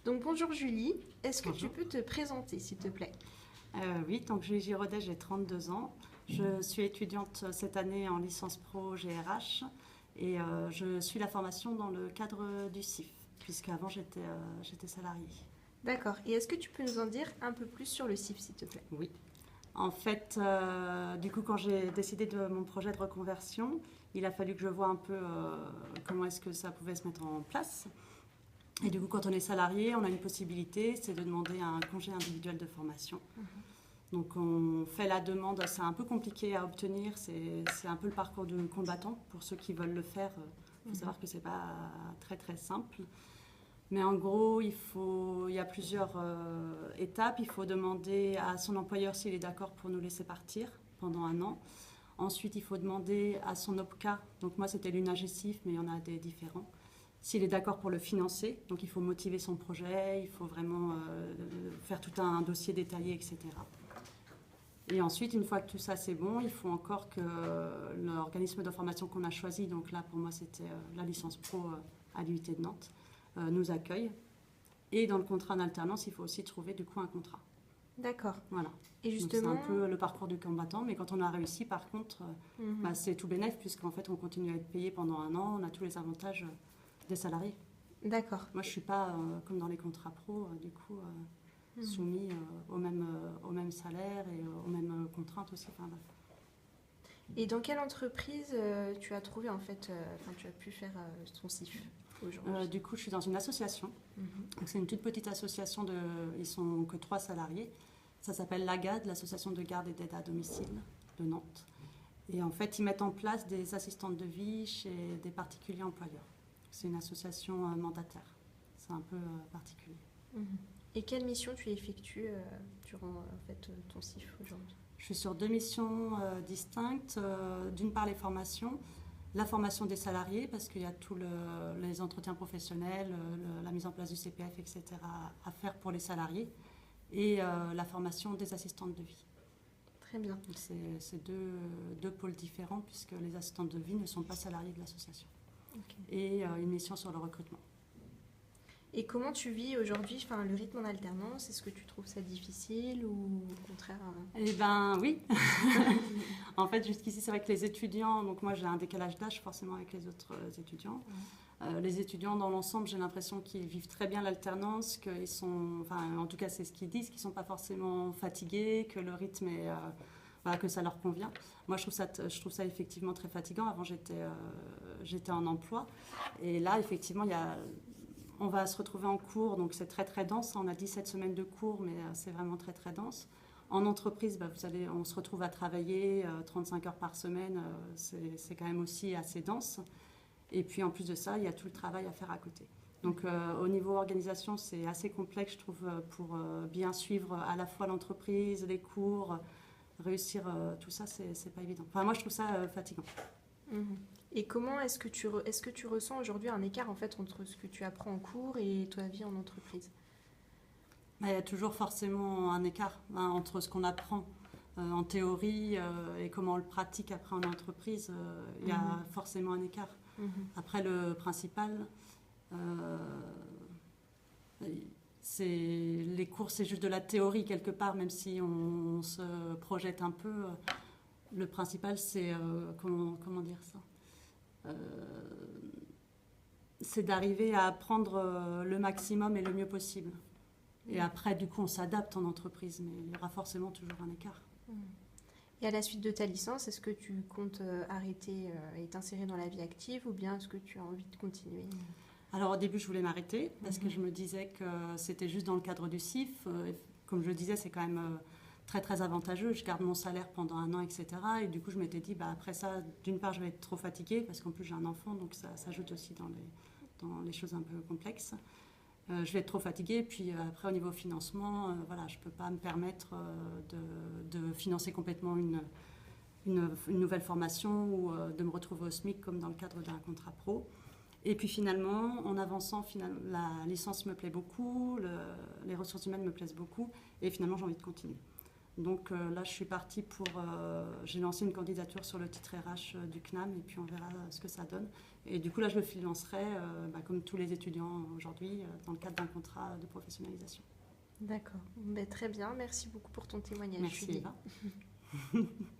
Donc bonjour Julie, est-ce que tu Bonjour. peux te présenter s'il te plaît? Oui, donc Julie Giraudet, j'ai 32 ans. Je suis étudiante cette année en licence pro GRH et je suis la formation dans le cadre du CIF, puisqu'avant j'étais salariée. D'accord, et est-ce que tu peux nous en dire un peu plus sur le CIF s'il te plaît? Oui. En fait, du coup, quand j'ai décidé de mon projet de reconversion, il a fallu que je vois un peu comment est-ce que ça pouvait se mettre en place. Et du coup, quand on est salarié, on a une possibilité, c'est de demander un congé individuel de formation. Donc on fait la demande, c'est un peu compliqué à obtenir, c'est un peu le parcours du combattant pour ceux qui veulent le faire. Il faut savoir que c'est pas très très simple. Mais en gros, il y a plusieurs étapes. Il faut demander à son employeur s'il est d'accord pour nous laisser partir pendant un an. Ensuite, il faut demander à son OPCA, donc moi c'était l'UNAGESIF, mais il y en a des différents, s'il est d'accord pour le financer. Donc il faut motiver son projet, il faut vraiment faire tout un dossier détaillé, etc. Et ensuite, une fois que tout ça c'est bon, il faut encore que l'organisme de formation qu'on a choisi, donc là pour moi c'était la licence pro à l'UIT de Nantes, nous accueille. Et dans le contrat d'alternance, il faut aussi trouver du coup un contrat. D'accord. Voilà. Et Donc c'est un justement, peu le parcours du combattant, mais quand on a réussi, par contre, c'est tout bénef, puisqu'en fait on continue à être payé pendant un an, on a tous les avantages des salariés. d'accord. Moi je ne suis pas comme dans les contrats pro, du coup soumis au même salaire et aux mêmes contraintes aussi. Enfin, bref. Et dans quelle entreprise tu as trouvé en fait, tu as pu faire ton CIF aujourd'hui? Du coup, je suis dans une association. Mhm. Donc, c'est une toute petite association ils sont que 3 salariés. Ça s'appelle l'AGAD, l'association de garde et d'aide à domicile de Nantes. Et en fait, ils mettent en place des assistantes de vie chez des particuliers employeurs. C'est une association mandataire. C'est un peu particulier. Mhm. Et quelle mission tu effectues durant en fait, ton CIF aujourd'hui? Je suis sur 2 missions distinctes. D'une part, les formations. La formation des salariés, parce qu'il y a tous les entretiens professionnels, la mise en place du CPF, etc. à faire pour les salariés. Et la formation des assistantes de vie. Très bien. Donc c'est deux pôles différents, puisque les assistantes de vie ne sont pas salariées de l'association. Ok. Et une mission sur le recrutement. Et comment tu vis aujourd'hui, le rythme en alternance? Est-ce que tu trouves ça difficile ou au contraire Eh ben oui. En fait, jusqu'ici, c'est vrai que les étudiants, donc moi j'ai un décalage d'âge forcément avec les autres étudiants. Les étudiants dans l'ensemble, j'ai l'impression qu'ils vivent très bien l'alternance, qu'ils sont, enfin en tout cas c'est ce qu'ils disent, qu'ils ne sont pas forcément fatigués, que le rythme est, voilà, que ça leur convient. Moi je trouve ça effectivement très fatigant. Avant j'étais en emploi et là effectivement on va se retrouver en cours, donc c'est très très dense. On a 17 semaines de cours, mais c'est vraiment très très dense. En entreprise, on se retrouve à travailler 35 heures par semaine, c'est quand même aussi assez dense. Et puis en plus de ça, il y a tout le travail à faire à côté. Donc au niveau organisation, c'est assez complexe, je trouve, pour bien suivre à la fois l'entreprise, les cours, réussir tout ça, c'est pas évident. Enfin, moi, je trouve ça fatigant. Mhm. Et comment est-ce que tu ressens aujourd'hui un écart en fait entre ce que tu apprends en cours et ta vie en entreprise? Il y a toujours forcément un écart entre ce qu'on apprend en théorie et comment on le pratique après en entreprise. Il y a forcément un écart. Mhm. Après, le principal, les cours, c'est juste de la théorie quelque part, même si on se projette un peu. Le principal, c'est comment dire ça c'est d'arriver à apprendre le maximum et le mieux possible. Et après, du coup, on s'adapte en entreprise, mais il y aura forcément toujours un écart. Et à la suite de ta licence, est-ce que tu comptes arrêter et t'insérer dans la vie active ou bien est-ce que tu as envie de continuer? Alors au début, je voulais m'arrêter parce que je me disais que c'était juste dans le cadre du CIF. Comme je le disais, c'est quand même très très avantageux. Je garde mon salaire pendant un an, etc. Et du coup, je m'étais dit, après ça, d'une part, je vais être trop fatiguée parce qu'en plus, j'ai un enfant, donc ça s'ajoute aussi dans les choses un peu complexes. Je vais être trop fatiguée. Puis après, au niveau financement, voilà, je ne peux pas me permettre de financer complètement une nouvelle formation ou de me retrouver au SMIC comme dans le cadre d'un contrat pro. Et puis finalement, en avançant, la licence me plaît beaucoup, les ressources humaines me plaisent beaucoup, et finalement j'ai envie de continuer. Donc là, je suis partie pour... j'ai lancé une candidature sur le titre RH du CNAM et puis on verra ce que ça donne. Et du coup, là, je le financerai, comme tous les étudiants aujourd'hui, dans le cadre d'un contrat de professionnalisation. D'accord. Ben, très bien. Merci beaucoup pour ton témoignage, Merci Julie. Eva.